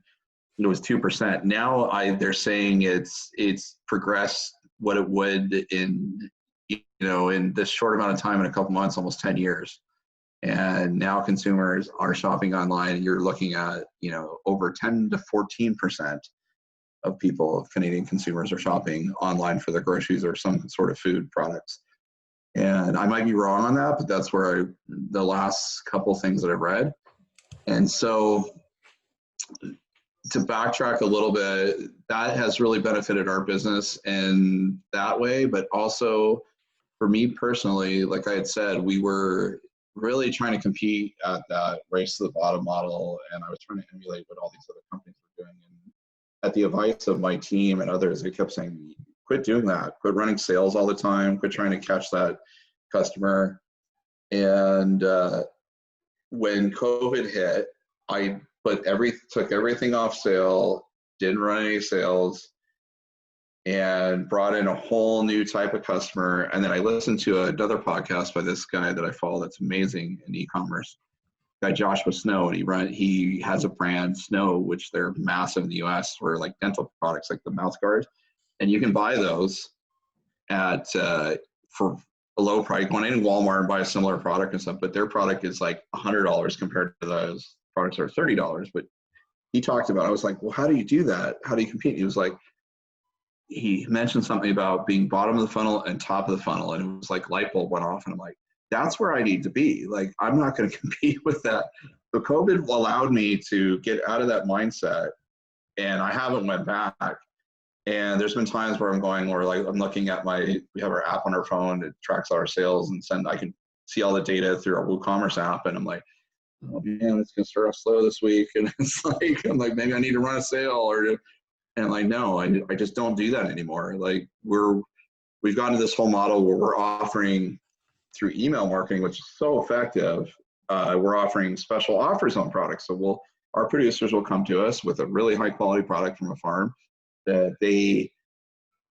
it was 2%. Now they're saying it's progressed what it would in this short amount of time, in a couple months, almost 10 years. And now consumers are shopping online. You're looking at, over 10 to 14% of Canadian consumers are shopping online for their groceries or some sort of food products. And I might be wrong on that, but that's where the last couple things that I've read. And so, to backtrack a little bit, that has really benefited our business in that way. But also for me personally, like I had said, we were really trying to compete at that race to the bottom model. And I was trying to emulate what all these other companies were doing. And at the advice of my team and others, they kept saying, quit doing that, quit running sales all the time, quit trying to catch that customer. And when COVID hit, I took everything off sale, didn't run any sales, and brought in a whole new type of customer. And then I listened to another podcast by this guy that I follow that's amazing in e-commerce, guy Joshua Snow, and he has a brand, Snow, which they're massive in the US for like dental products, like the mouth guards, and you can buy those at for a low price. Go in Walmart and buy a similar product and stuff, but their product is like $100 compared to those products are $30. But he talked about, I was like, well, how do you do that? How do you compete? He was like, he mentioned something about being bottom of the funnel and top of the funnel, and it was like light bulb went off, and I'm like, that's where I need to be. Like, I'm not going to compete with that. So COVID allowed me to get out of that mindset, and I haven't went back. And there's been times where I'm going, or like I'm looking at we have our app on our phone, it tracks our sales, and I can see all the data through our WooCommerce app, and I'm like, oh man, it's gonna start off slow this week. And it's like, I'm like, maybe I need to run a sale and like, no, I just don't do that anymore. Like we've gotten to this whole model where we're offering through email marketing, which is so effective. We're offering special offers on products. So our producers will come to us with a really high quality product from a farm that they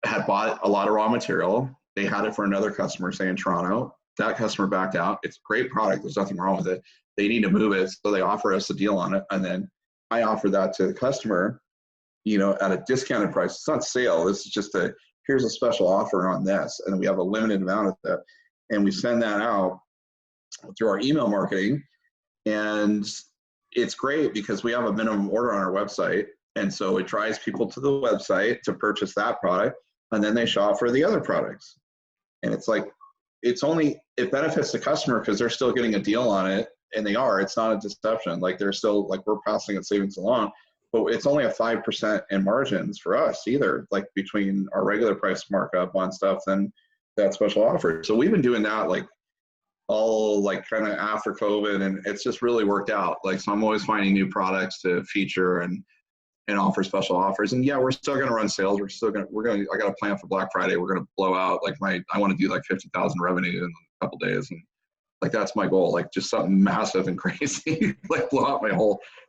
had bought a lot of raw material. They had it for another customer, say in Toronto. That customer backed out. It's a great product. There's nothing wrong with it. They need to move it. So they offer us a deal on it. And then I offer that to the customer, at a discounted price. It's not sale. This is just here's a special offer on this. And we have a limited amount of that. And we send that out through our email marketing. And it's great because we have a minimum order on our website. And so it drives people to the website to purchase that product. And then they shop for the other products. And it's like, it's only it benefits the customer because they're still getting a deal on it, and they are. It's not a deception. Like they're still like we're passing its savings along, but it's only a 5% in margins for us either. Like between our regular price markup on stuff and that special offer. So we've been doing that like all like kind of after COVID, and it's just really worked out. Like so, I'm always finding new products to feature and offer special offers. And yeah, we're still going to run sales. I got a plan for Black Friday. We're going to blow out like I want to do like 50,000 revenue in a couple days. And like, that's my goal, like just something massive and crazy, like blow out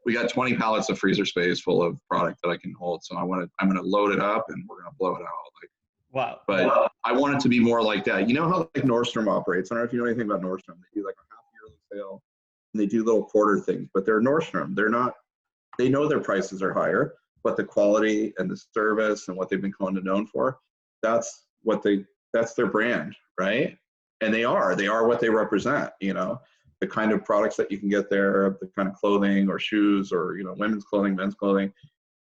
we got 20 pallets of freezer space full of product that I can hold. So I'm going to load it up and we're going to blow it out. Like, wow. But I want it to be more like that. You know how like Nordstrom operates? I don't know if you know anything about Nordstrom. They do like a half yearly sale and they do little quarter things, but they're Nordstrom. They know their prices are higher, but the quality and the service and what they've been known for, that's their brand, right? And they are what they represent, you know, the kind of products that you can get there, the kind of clothing or shoes or, you know, women's clothing, men's clothing,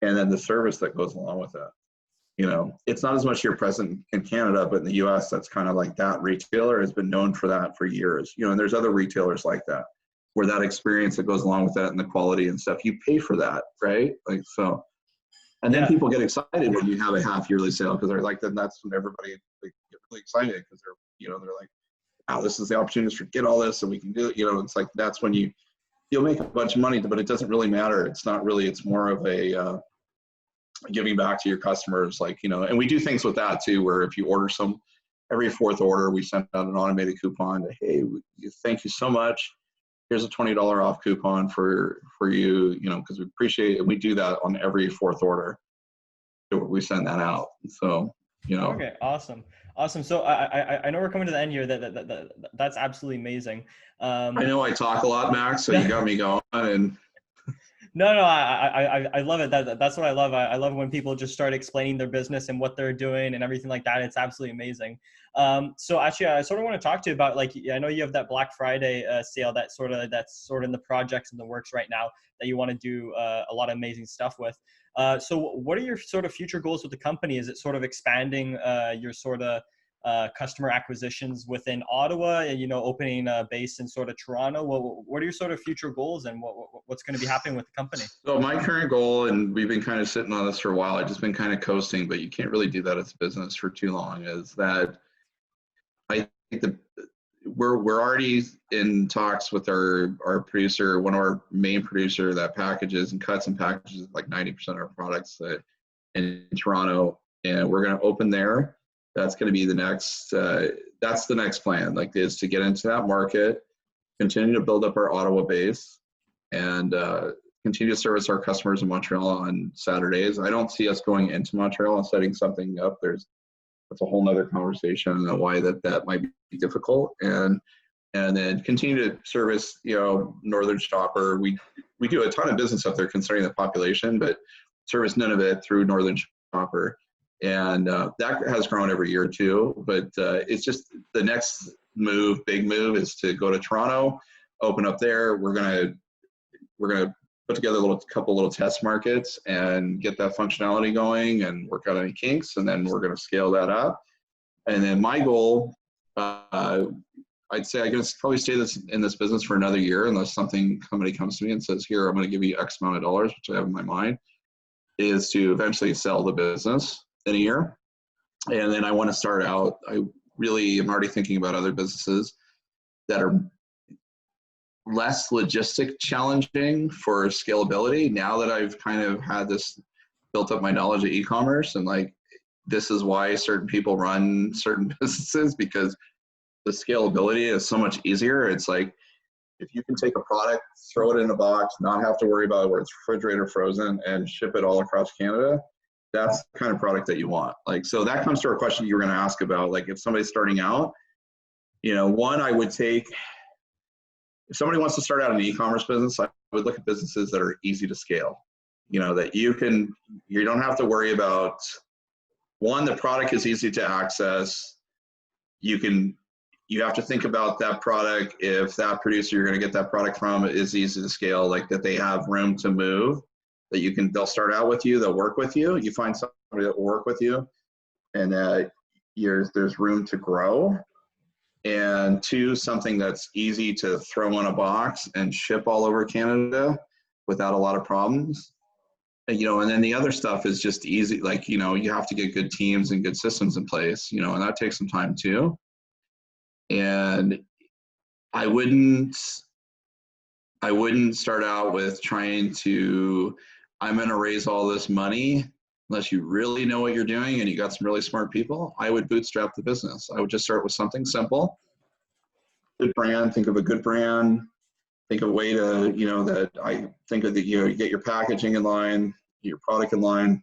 and then the service that goes along with it. You know, it's not as much here present in Canada, but in the US, that's kind of like that retailer has been known for that for years, you know, and there's other retailers like that, where that experience that goes along with that and the quality and stuff, you pay for that, right? Like, so, and then people get excited when you have a half yearly sale because they're like, then that's when everybody get really excited because they're like, wow, this is the opportunity to get all this and we can do it. You know, it's like, that's when you'll make a bunch of money, but it doesn't really matter. It's not really, it's more of a giving back to your customers. Like, you know, and we do things with that too, where if you order every fourth order, we send out an automated coupon to, hey, thank you so much. Here's a $20 off coupon for you, you know, because we appreciate it. And we do that on every fourth order. We send that out. So, you know. Okay, awesome. So I know we're coming to the end here. That's absolutely amazing. I know I talk a lot, Max, so you got me going. And No, I love it. That's what I love. I love when people just start explaining their business and what they're doing and everything like that. It's absolutely amazing. So actually, I sort of want to talk to you about, like, I know you have that Black Friday sale that's sort of in the projects in the works right now that you want to do a lot of amazing stuff with. So what are your sort of future goals with the company? Is it sort of expanding your sort of customer acquisitions within Ottawa, and, you know, opening a base in sort of Toronto? What are your sort of future goals, and what's going to be happening with the company? So my current goal, and we've been kind of sitting on this for a while, I've just been kind of coasting, but you can't really do that as a business for too long, is that I think we're already in talks with our producer, one of our main producer that packages and cuts and packages like 90% of our products in Toronto, and we're going to open there. That's going to be the next, that's the next plan, like, is to get into that market, continue to build up our Ottawa base, and continue to service our customers in Montreal on Saturdays. I don't see us going into Montreal and setting something up. That's a whole nother conversation on why that might be difficult. And then continue to service, you know, Northern Shopper. We do a ton of business up there considering the population, but service none of it through Northern Shopper. And that has grown every year too, but it's just the next big move is to go to Toronto, open up there. We're gonna put together a couple little test markets and get that functionality going and work out any kinks, and then we're gonna scale that up. And then my goal, I'd say I can probably stay in this business for another year unless somebody comes to me and says, here, I'm gonna give you X amount of dollars, which I have in my mind, is to eventually sell the business in a year. And then I want to start out, I really am already thinking about other businesses that are less logistic challenging for scalability. Now that I've kind of had this built up my knowledge of e-commerce, and like, this is why certain people run certain businesses, because the scalability is so much easier. It's like, if you can take a product, throw it in a box, not have to worry about where it's refrigerated or frozen, and ship it all across Canada, that's the kind of product that you want. Like, so that comes to a question you were going to ask about, like, if somebody's starting out, you know, one, I would take, if somebody wants to start out an e-commerce business, I would look at businesses that are easy to scale, you know, that you don't have to worry about, one, the product is easy to access. You have to think about that product. If that producer you're going to get that product from is easy to scale, like that they have room to move, that they'll start out with you, they'll work with you. You find somebody that will work with you, and there's room to grow. and two, something that's easy to throw in a box and ship all over Canada without a lot of problems. And, and then the other stuff is just easy. Like, you have to get good teams and good systems in place, and that takes some time too. And I wouldn't start out with trying to, I'm going to raise all this money unless you really know what you're doing and you got some really smart people. I would bootstrap the business. I would just start with something simple. Good brand, think of a good brand, think of a way to, that I think of that, you get your packaging in line, your product in line,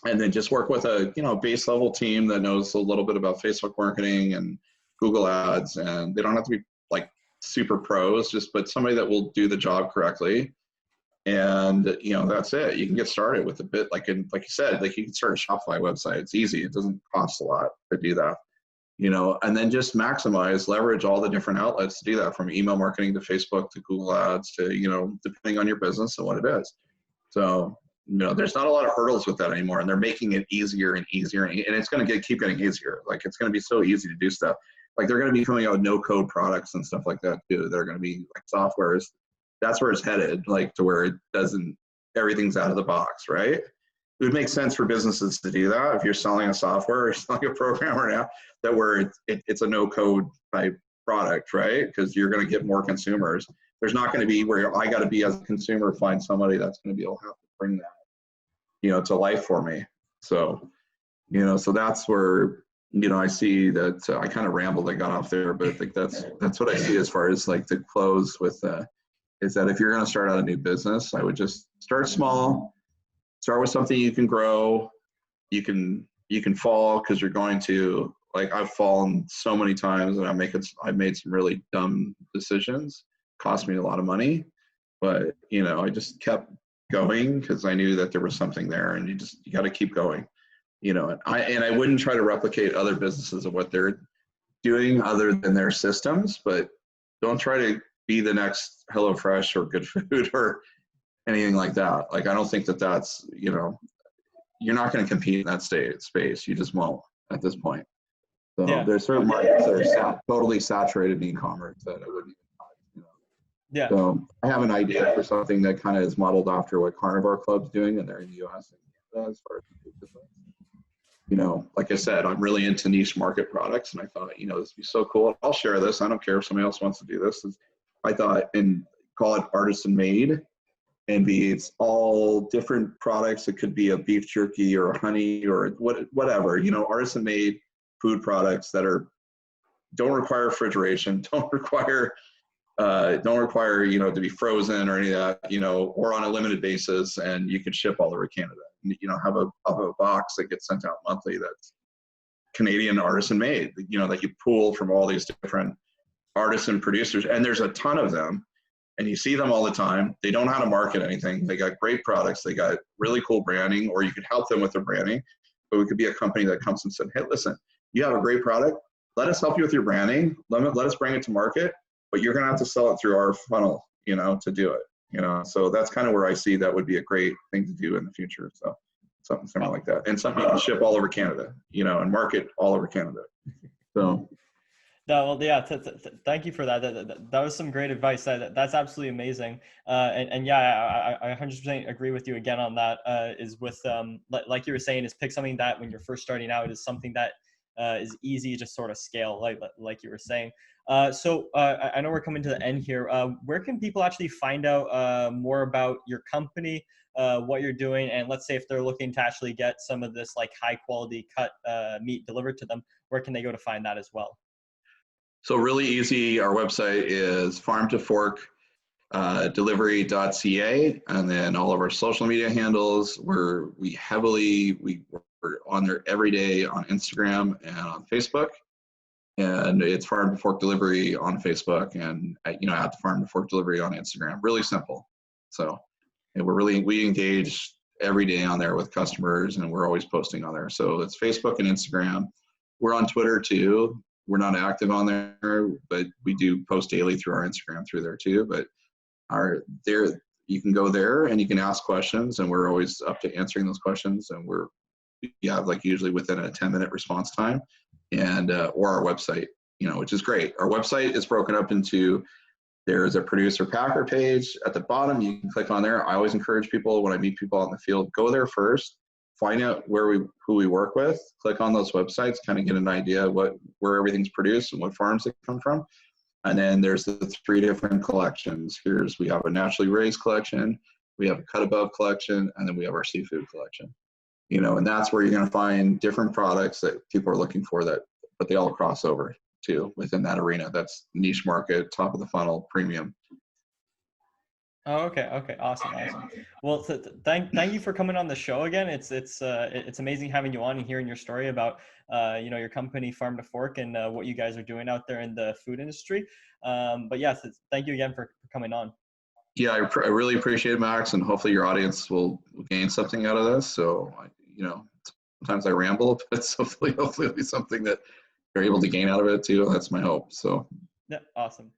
and then just work with a, base level team that knows a little bit about Facebook marketing and Google ads. And they don't have to be like super pros, but somebody that will do the job correctly. And, that's it. You can get started with a bit, like you said, like you can start a Shopify website. It's easy. It doesn't cost a lot to do that, and then just leverage all the different outlets to do that, from email marketing to Facebook to Google ads to, depending on your business and what it is. So, there's not a lot of hurdles with that anymore, and they're making it easier and easier, and it's going to keep getting easier. Like, it's going to be so easy to do stuff. Like, they're going to be coming out with no code products and stuff like that too. They're going to be like softwares. That's where it's headed, like to where everything's out of the box, right? It would make sense for businesses to do that if you're selling a software or selling a program or now, that where it's a no code type product, right? Because you're going to get more consumers. There's not going to be where I got to be as a consumer, find somebody that's going to be able to have to bring that, to life for me. So, so that's where, I see that I kind of rambled, I got off there, but I think that's what I see as far as like to close with, is that if you're going to start out a new business, I would just start small, start with something you can grow. You can fall, because you're going to, like, I've fallen so many times, and I've made some really dumb decisions, cost me a lot of money, but I just kept going because I knew that there was something there, and you got to keep going, and I wouldn't try to replicate other businesses of what they're doing other than their systems, but don't try to be the next HelloFresh or Good Food or anything like that. Like, I don't think that's, you're not going to compete in that space. You just won't at this point. So Yeah. there's certain markets that are totally saturated in e-commerce that I wouldn't even touch. Yeah. So I have an idea for something that kind of is modeled after what Carnivore Club's doing, and they're in the US and Canada as far as business. Like I said, I'm really into niche market products, and I thought, this would be so cool. I'll share this. I don't care if somebody else wants to do this. I thought, and call it artisan made, and it's all different products. It could be a beef jerky or a honey or whatever, artisan made food products that don't require refrigeration, don't require, to be frozen or any of that, or on a limited basis, and you can ship all over Canada. Have a box that gets sent out monthly that's Canadian artisan made, that you pull from all these different artisan producers, and there's a ton of them, and you see them all the time. They don't know how to market anything. They got great products. They got really cool branding, or you could help them with their branding. But we could be a company that comes and said, hey, listen, you have a great product. Let us help you with your branding. Let us bring it to market, but you're going to have to sell it through our funnel, to do it. So that's kind of where I see that would be a great thing to do in the future. So something similar like that, and something you can ship all over Canada, and market all over Canada. So. No, well, yeah. Thank you for that. That was some great advice. That's absolutely amazing. And yeah, I 100% agree with you again on that. Is with like you were saying, is pick something that when you're first starting out is something that is easy to sort of scale, like you were saying. So I know we're coming to the end here. Where can people actually find out more about your company, what you're doing, and let's say if they're looking to actually get some of this like high quality cut meat delivered to them, where can they go to find that as well? So really easy. Our website is farm-to-fork-delivery.ca, and then all of our social media handles. We're on there every day on Instagram and on Facebook, and it's Farm to Fork Delivery on Facebook, and at the Farm to Fork Delivery on Instagram. Really simple. So, and we engage every day on there with customers, and we're always posting on there. So it's Facebook and Instagram. We're on Twitter too. We're not active on there, but we do post daily through our Instagram through there too. But you can go there and you can ask questions, and we're always up to answering those questions. And we have like usually within a 10-minute response time, and or our website. which is great. Our website is broken up into, there's a producer packer page at the bottom. You can click on there. I always encourage people when I meet people out in the field, go there first, find out who we work with, click on those websites, kind of get an idea of where everything's produced and what farms they come from. And then there's the 3 different collections. We have a naturally raised collection, we have a cut above collection, and then we have our seafood collection. And that's where you're going to find different products that people are looking for, but they all cross over too within that arena. That's niche market, top of the funnel, premium. Oh, okay. Awesome. Well, thank you for coming on the show again. It's amazing having you on and hearing your story about, your company Farm to Fork and what you guys are doing out there in the food industry. But yes, thank you again for coming on. Yeah, I really appreciate it, Max, and hopefully your audience will gain something out of this. So, sometimes I ramble, but hopefully it'll be something that they're able to gain out of it too. That's my hope. So, Yeah, awesome.